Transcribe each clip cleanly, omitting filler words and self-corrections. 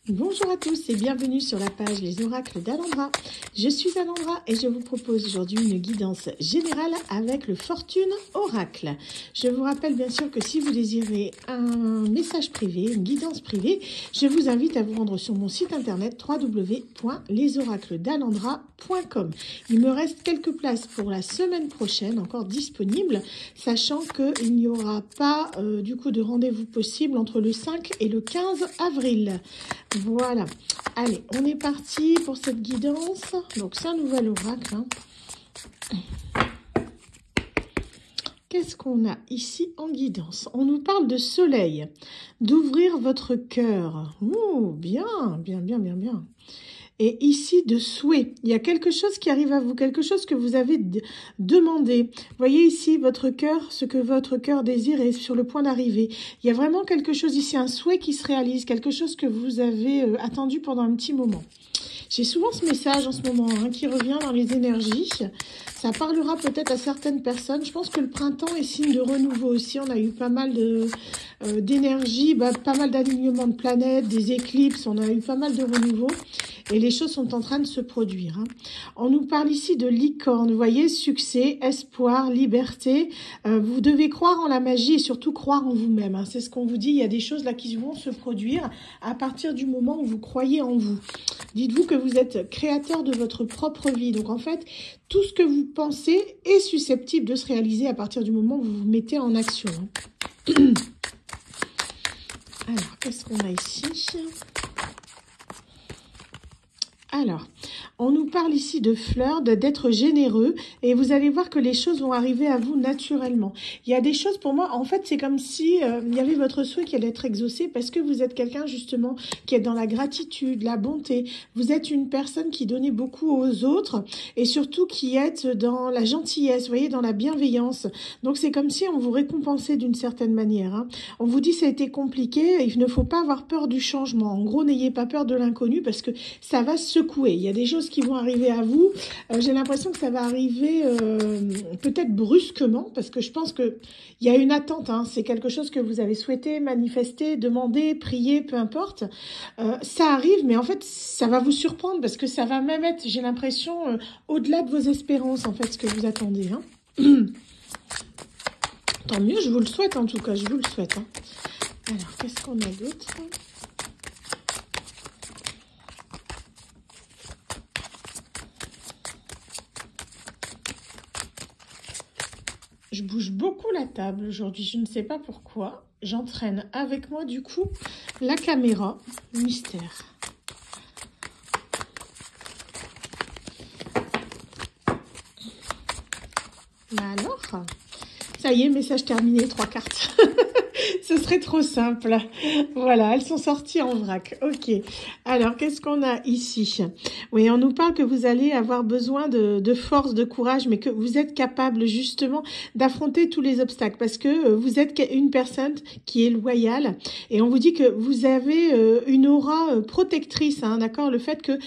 Bonjour à tous et bienvenue sur la page Les Oracles d'Alondra. Je suis Alondra et je vous propose aujourd'hui une guidance générale avec le Fortune Oracle. Je vous rappelle bien sûr que si vous désirez un message privé, une guidance privée, je vous invite à vous rendre sur mon site internet www.lesoracledalondra.com. Il me reste quelques places pour la semaine prochaine, encore disponibles, sachant qu'il n'y aura pas du coup de rendez-vous possible entre le 5 et le 15 avril. Voilà, allez, on est parti pour cette guidance. Donc, c'est un nouvel oracle. Qu'est-ce qu'on a ici en guidance? On nous parle de soleil, d'ouvrir votre cœur. Oh, bien. Et ici, de souhait. Il y a quelque chose qui arrive à vous, quelque chose que vous avez demandé. Voyez ici votre cœur, ce que votre cœur désire est sur le point d'arriver. Il y a vraiment quelque chose ici, un souhait qui se réalise, quelque chose que vous avez attendu pendant un petit moment. J'ai souvent ce message en ce moment qui revient dans les énergies. Ça parlera peut-être à certaines personnes. Je pense que le printemps est signe de renouveau aussi. On a eu pas mal d'énergie, pas mal d'alignements de planètes, des éclipses. On a eu pas mal de renouveau. Et les choses sont en train de se produire. On nous parle ici de licorne. Vous voyez, succès, espoir, liberté. Vous devez croire en la magie et surtout croire en vous-même. C'est ce qu'on vous dit. Il y a des choses là qui vont se produire à partir du moment où vous croyez en vous. Dites-vous que vous êtes créateur de votre propre vie. Donc en fait, tout ce que vous pensez est susceptible de se réaliser à partir du moment où vous vous mettez en action. Alors, qu'est-ce qu'on a ici ? Alors, on nous parle ici de fleurs, d'être généreux, et vous allez voir que les choses vont arriver à vous naturellement. Il y a des choses pour moi, en fait, c'est comme si il y avait votre souhait qui allait être exaucé, parce que vous êtes quelqu'un justement qui est dans la gratitude, la bonté. Vous êtes une personne qui donnait beaucoup aux autres, et surtout qui êtes dans la gentillesse, vous voyez, dans la bienveillance. Donc c'est comme si on vous récompensait d'une certaine manière. On vous dit ça a été compliqué, il ne faut pas avoir peur du changement. En gros, n'ayez pas peur de l'inconnu, parce que ça va secouer. Il y a des choses qui vont arriver à vous. J'ai l'impression que ça va arriver peut-être brusquement, parce que je pense qu'il y a une attente. C'est quelque chose que vous avez souhaité, manifester, demander, prier, peu importe. Ça arrive, mais en fait, ça va vous surprendre, parce que ça va même être, j'ai l'impression, au-delà de vos espérances, en fait, ce que vous attendez. Tant mieux, je vous le souhaite, en tout cas, je vous le souhaite. Alors, qu'est-ce qu'on a d'autre ? Je bouge beaucoup la table aujourd'hui, je ne sais pas pourquoi. J'entraîne avec moi du coup la caméra mystère. Alors, ça y est, message terminé, 3 cartes. Ce serait trop simple. Voilà, elles sont sorties en vrac. Ok. Alors, qu'est-ce qu'on a ici? Oui, on nous parle que vous allez avoir besoin de force, de courage, mais que vous êtes capable justement d'affronter tous les obstacles, parce que vous êtes une personne qui est loyale, et on vous dit que vous avez une aura protectrice, d'accord? Le fait que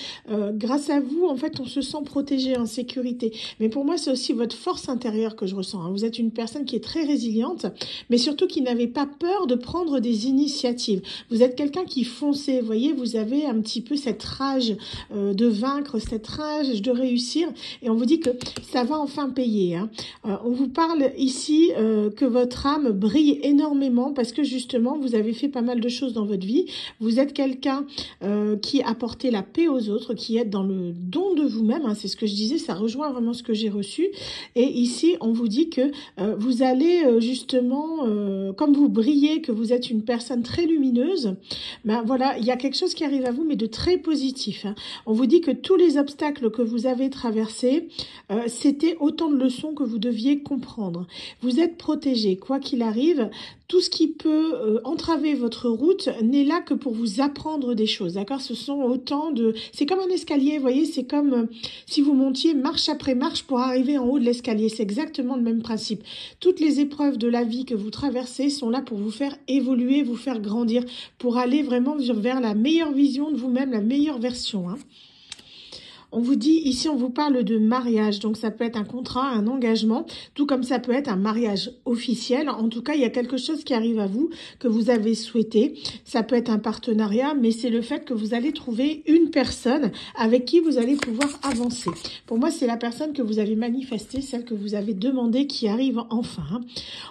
grâce à vous, en fait, on se sent protégé, en sécurité. Mais pour moi, c'est aussi votre force intérieure que je ressens. Vous êtes une personne qui est très résiliente, mais surtout qui n'avait pas peur de prendre des initiatives. Vous êtes quelqu'un qui foncez, vous voyez, vous avez un petit peu cette rage de vaincre, cette rage de réussir, et on vous dit que ça va enfin payer. On vous parle ici que votre âme brille énormément, parce que justement, vous avez fait pas mal de choses dans votre vie. Vous êtes quelqu'un qui apportait la paix aux autres, qui est dans le don de vous-même. C'est ce que je disais, ça rejoint vraiment ce que j'ai reçu. Et ici, on vous dit que vous allez justement, comme vous brillez, que vous êtes une personne très lumineuse, voilà, il y a quelque chose qui arrive à vous, mais de très positif. On vous dit que tous les obstacles que vous avez traversés, c'était autant de leçons que vous deviez comprendre. Vous êtes protégé, quoi qu'il arrive. Tout ce qui peut entraver votre route n'est là que pour vous apprendre des choses, d'accord? Ce sont autant de... C'est comme un escalier, vous voyez, c'est comme si vous montiez marche après marche pour arriver en haut de l'escalier. C'est exactement le même principe. Toutes les épreuves de la vie que vous traversez sont là pour vous faire évoluer, vous faire grandir, pour aller vraiment vers la meilleure vision de vous-même, la meilleure version. On vous dit, ici, on vous parle de mariage. Donc, ça peut être un contrat, un engagement, tout comme ça peut être un mariage officiel. En tout cas, il y a quelque chose qui arrive à vous, que vous avez souhaité. Ça peut être un partenariat, mais c'est le fait que vous allez trouver une personne avec qui vous allez pouvoir avancer. Pour moi, c'est la personne que vous avez manifestée, celle que vous avez demandé qui arrive enfin.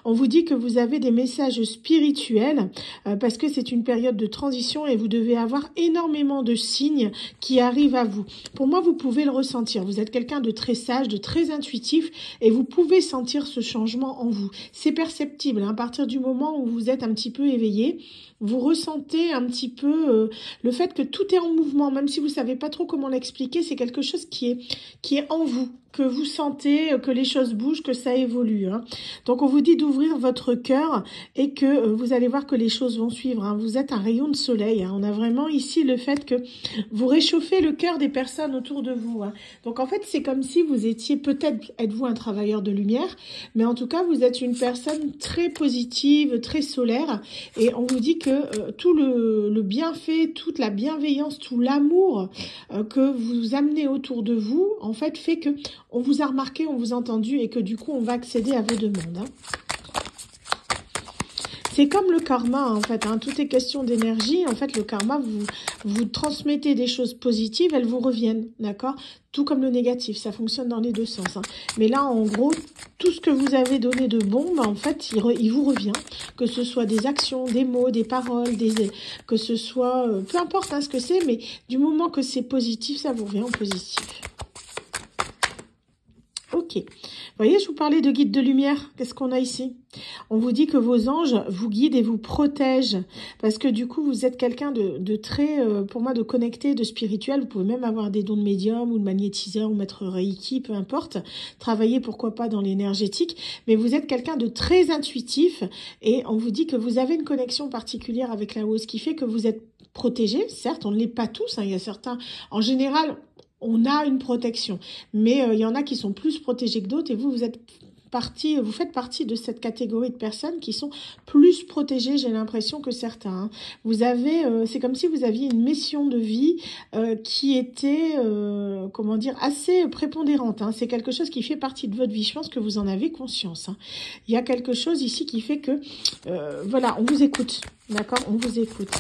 On vous dit que vous avez des messages spirituels parce que c'est une période de transition et vous devez avoir énormément de signes qui arrivent à vous. Pour moi, vous pouvez le ressentir. Vous êtes quelqu'un de très sage, de très intuitif et vous pouvez sentir ce changement en vous. C'est perceptible. À partir du moment où vous êtes un petit peu éveillé, vous ressentez un petit peu le fait que tout est en mouvement, même si vous savez pas trop comment l'expliquer, c'est quelque chose qui est en vous, que vous sentez, que les choses bougent, que ça évolue. Donc on vous dit d'ouvrir votre cœur et que vous allez voir que les choses vont suivre. Vous êtes un rayon de soleil. On a vraiment ici le fait que vous réchauffez le cœur des personnes autour de vous. Donc en fait, c'est comme si vous étiez, peut-être êtes-vous un travailleur de lumière, mais en tout cas, vous êtes une personne très positive, très solaire. Et on vous dit que tout le bienfait, toute la bienveillance, tout l'amour que vous amenez autour de vous, en fait, fait que on vous a remarqué, on vous a entendu et que du coup, on va accéder à vos demandes. C'est comme le karma, en fait. Tout est question d'énergie. En fait, le karma, vous transmettez des choses positives, elles vous reviennent, d'accord? Tout comme le négatif, ça fonctionne dans les deux sens. Mais là, en gros, tout ce que vous avez donné de bon, en fait, il vous revient. Que ce soit des actions, des mots, des paroles, que ce soit... peu importe ce que c'est, mais du moment que c'est positif, ça vous revient en positif. Ok. Vous voyez, je vous parlais de guide de lumière. Qu'est-ce qu'on a ici? On vous dit que vos anges vous guident et vous protègent. Parce que du coup, vous êtes quelqu'un de très, pour moi, de connecté, de spirituel. Vous pouvez même avoir des dons de médium ou de magnétiseur ou maître Reiki, peu importe. Travailler, pourquoi pas, dans l'énergétique. Mais vous êtes quelqu'un de très intuitif. Et on vous dit que vous avez une connexion particulière avec la hausse, ce qui fait que vous êtes protégé. Certes, on ne l'est pas tous. Il y a certains, en général... On a une protection, mais il y en a qui sont plus protégés que d'autres et vous faites partie de cette catégorie de personnes qui sont plus protégées, j'ai l'impression, que certains. Vous avez, c'est comme si vous aviez une mission de vie qui était, comment dire, assez prépondérante. C'est quelque chose qui fait partie de votre vie. Je pense que vous en avez conscience. Il y a quelque chose ici qui fait que, voilà, on vous écoute, d'accord? On vous écoute.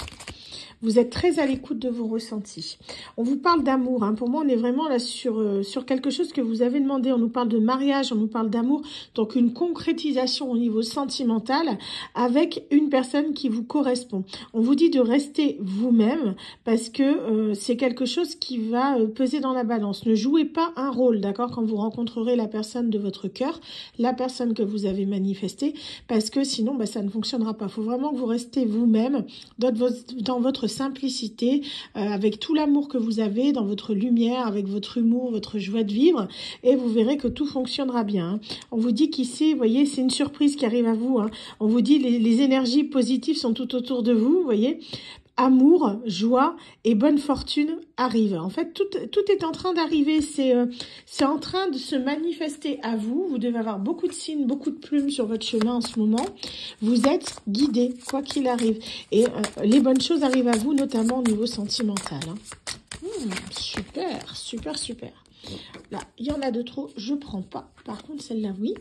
Vous êtes très à l'écoute de vos ressentis. On vous parle d'amour. Pour moi, on est vraiment là sur quelque chose que vous avez demandé. On nous parle de mariage, on nous parle d'amour. Donc, une concrétisation au niveau sentimental avec une personne qui vous correspond. On vous dit de rester vous-même parce que c'est quelque chose qui va peser dans la balance. Ne jouez pas un rôle, d'accord, quand vous rencontrerez la personne de votre cœur, la personne que vous avez manifestée, parce que sinon, ça ne fonctionnera pas. Il faut vraiment que vous restez vous-même dans votre simplicité, avec tout l'amour que vous avez, dans votre lumière, avec votre humour, votre joie de vivre, et vous verrez que tout fonctionnera bien. On vous dit qu'ici, vous voyez, c'est une surprise qui arrive à vous. On vous dit les énergies positives sont tout autour de vous, vous voyez. Amour, joie et bonne fortune arrivent. En fait, tout est en train d'arriver. C'est en train de se manifester à vous. Vous devez avoir beaucoup de signes, beaucoup de plumes sur votre chemin en ce moment. Vous êtes guidé, quoi qu'il arrive. Et les bonnes choses arrivent à vous, notamment au niveau sentimental. Super, super, super. Là, il y en a de trop, je prends pas. Par contre, celle-là, oui.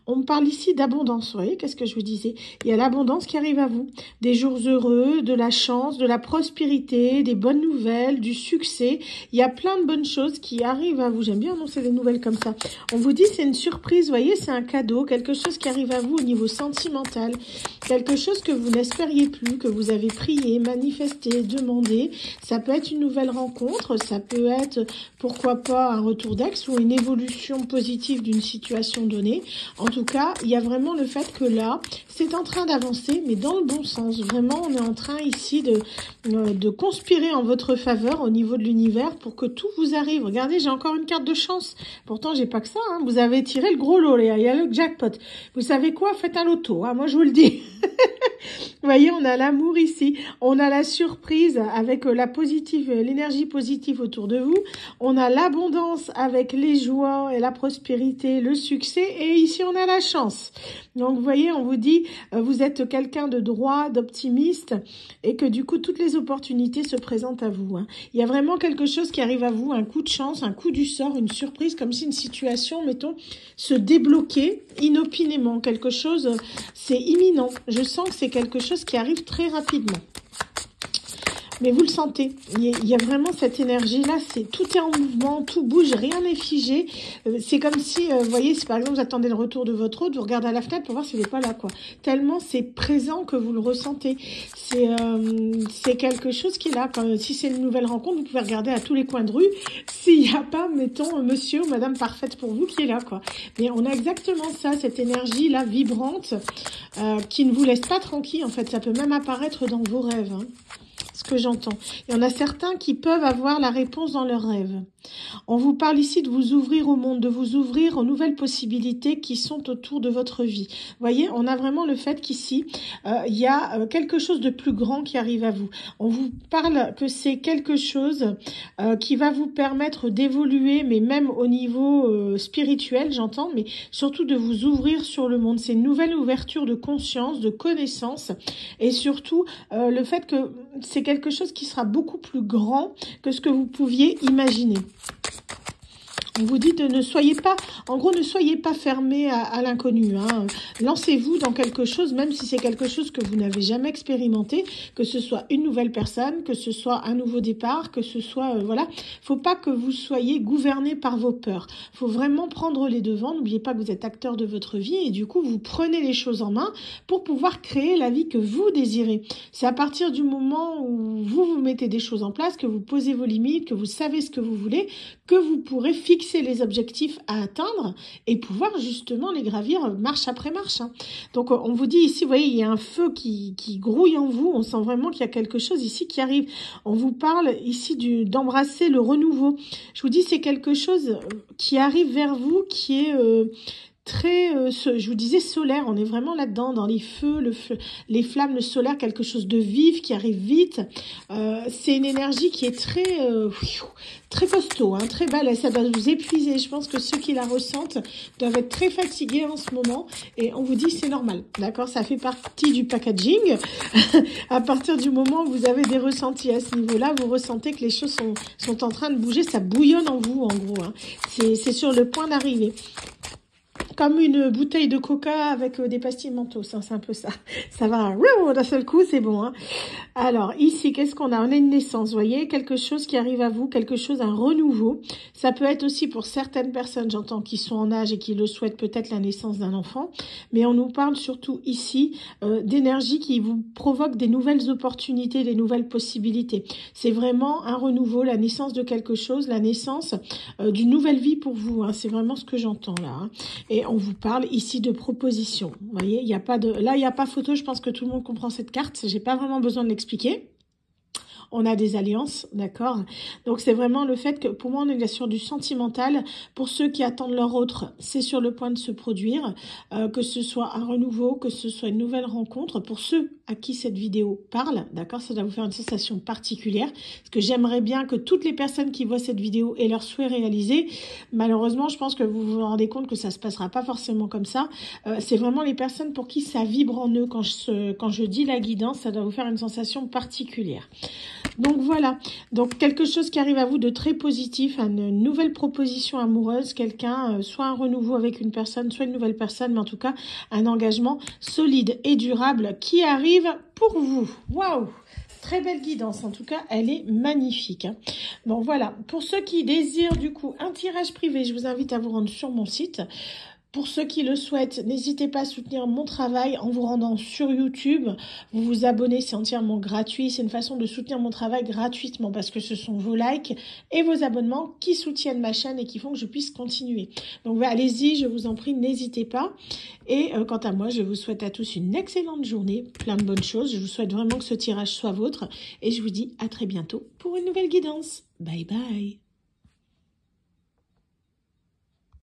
On me parle ici d'abondance, vous voyez, qu'est-ce que je vous disais? Il y a l'abondance qui arrive à vous, des jours heureux, de la chance, de la prospérité, des bonnes nouvelles, du succès. Il y a plein de bonnes choses qui arrivent à vous. J'aime bien annoncer des nouvelles comme ça. On vous dit c'est une surprise, vous voyez, c'est un cadeau, quelque chose qui arrive à vous au niveau sentimental, quelque chose que vous n'espériez plus, que vous avez prié, manifesté, demandé. Ça peut être une nouvelle rencontre, ça peut être, pourquoi pas, un retour d'ex ou une évolution positive d'une situation donnée. En tout cas, il y a vraiment le fait que là, c'est en train d'avancer, mais dans le bon sens. Vraiment, on est en train ici de conspirer en votre faveur au niveau de l'univers pour que tout vous arrive. Regardez, j'ai encore une carte de chance. Pourtant, j'ai pas que ça. Vous avez tiré le gros lot, Léa. Il y a le jackpot. Vous savez quoi? Faites un loto. Moi, je vous le dis. Vous voyez, on a l'amour ici. On a la surprise avec l'énergie positive autour de vous. On a l'abondance avec les joies et la prospérité, le succès. Et ici, on a a la chance. Donc, vous voyez, on vous dit, vous êtes quelqu'un de droit, d'optimiste, et que du coup, toutes les opportunités se présentent à vous. Hein. Il y a vraiment quelque chose qui arrive à vous, un coup de chance, un coup du sort, une surprise, comme si une situation, mettons, se débloquait inopinément. Quelque chose, c'est imminent. Je sens que c'est quelque chose qui arrive très rapidement. Mais vous le sentez, il y a vraiment cette énergie-là, tout est en mouvement, tout bouge, rien n'est figé. C'est comme si, vous voyez, si par exemple vous attendez le retour de votre hôte, vous regardez à la fenêtre pour voir s'il n'est pas là, quoi. Tellement c'est présent que vous le ressentez. C'est quelque chose qui est là. Si c'est une nouvelle rencontre, vous pouvez regarder à tous les coins de rue s'il n'y a pas, mettons, monsieur ou madame parfaite pour vous qui est là, quoi. Mais on a exactement ça, cette énergie-là vibrante qui ne vous laisse pas tranquille, en fait. Ça peut même apparaître dans vos rêves, hein. Ce que j'entends. Il y en a certains qui peuvent avoir la réponse dans leurs rêves. On vous parle ici de vous ouvrir au monde, de vous ouvrir aux nouvelles possibilités qui sont autour de votre vie. Vous voyez, on a vraiment le fait qu'ici, il y a quelque chose de plus grand qui arrive à vous. On vous parle que c'est quelque chose qui va vous permettre d'évoluer, mais même au niveau spirituel, j'entends, mais surtout de vous ouvrir sur le monde. C'est une nouvelle ouverture de conscience, de connaissance, et surtout le fait que c'est quelque chose qui sera beaucoup plus grand que ce que vous pouviez imaginer. On vous dit de ne soyez pas, en gros, ne soyez pas fermé à l'inconnu. Hein. Lancez-vous dans quelque chose, même si c'est quelque chose que vous n'avez jamais expérimenté, que ce soit une nouvelle personne, que ce soit un nouveau départ, que ce soit, voilà. Faut pas que vous soyez gouverné par vos peurs. Faut vraiment prendre les devants. N'oubliez pas que vous êtes acteur de votre vie et du coup, vous prenez les choses en main pour pouvoir créer la vie que vous désirez. C'est à partir du moment où vous mettez des choses en place, que vous posez vos limites, que vous savez ce que vous voulez, que vous pourrez fixer les objectifs à atteindre et pouvoir justement les gravir marche après marche. Hein. Donc on vous dit ici, vous voyez, il y a un feu qui grouille en vous, on sent vraiment qu'il y a quelque chose ici qui arrive. On vous parle ici d'embrasser le renouveau. Je vous dis, c'est quelque chose qui arrive vers vous, qui est très, je vous disais, solaire. On est vraiment là-dedans, dans les feux, les flammes, le solaire, quelque chose de vif qui arrive vite. C'est une énergie qui est très costaud, hein, très balèze. Ça doit vous épuiser. Je pense que ceux qui la ressentent doivent être très fatigués en ce moment. Et on vous dit, c'est normal, d'accord? Ça fait partie du packaging. À partir du moment où vous avez des ressentis à ce niveau-là, vous ressentez que les choses sont en train de bouger. Ça bouillonne en vous, en gros. Hein. C'est sur le point d'arriver. Comme une bouteille de coca avec des pastilles mentos, hein, c'est un peu ça. Ça va, d'un seul coup, c'est bon. Hein. Alors, ici, qu'est-ce qu'on a? On a une naissance, vous voyez, quelque chose qui arrive à vous, quelque chose, un renouveau. Ça peut être aussi pour certaines personnes, j'entends, qui sont en âge et qui le souhaitent peut-être la naissance d'un enfant. Mais on nous parle surtout ici d'énergie qui vous provoque des nouvelles opportunités, des nouvelles possibilités. C'est vraiment un renouveau, la naissance de quelque chose, la naissance d'une nouvelle vie pour vous. Hein. C'est vraiment ce que j'entends là. Hein. Et on vous parle ici de proposition. Vous voyez, il n'y a pas de, là, il n'y a pas photo. Je pense que tout le monde comprend cette carte. J'ai pas vraiment besoin de l'expliquer. On a des alliances, d'accord? Donc, c'est vraiment le fait que, pour moi, on est sur du sentimental. Pour ceux qui attendent leur autre, c'est sur le point de se produire. Que ce soit un renouveau, que ce soit une nouvelle rencontre. Pour ceux à qui cette vidéo parle, d'accord? Ça doit vous faire une sensation particulière. Parce que j'aimerais bien que toutes les personnes qui voient cette vidéo aient leur souhait réalisé. Malheureusement, je pense que vous vous rendez compte que ça se passera pas forcément comme ça. C'est vraiment les personnes pour qui ça vibre en eux. Quand je dis la guidance, ça doit vous faire une sensation particulière. Donc voilà, donc quelque chose qui arrive à vous de très positif, une nouvelle proposition amoureuse, quelqu'un, soit un renouveau avec une personne, soit une nouvelle personne, mais en tout cas un engagement solide et durable qui arrive pour vous. Waouh! Très belle guidance, en tout cas, elle est magnifique. Hein. Bon, voilà, pour ceux qui désirent du coup un tirage privé, je vous invite à vous rendre sur mon site. Pour ceux qui le souhaitent, n'hésitez pas à soutenir mon travail en vous rendant sur YouTube. Vous vous abonnez, c'est entièrement gratuit. C'est une façon de soutenir mon travail gratuitement parce que ce sont vos likes et vos abonnements qui soutiennent ma chaîne et qui font que je puisse continuer. Donc allez-y, je vous en prie, n'hésitez pas. Et quant à moi, je vous souhaite à tous une excellente journée, plein de bonnes choses. Je vous souhaite vraiment que ce tirage soit vôtre et je vous dis à très bientôt pour une nouvelle guidance. Bye bye.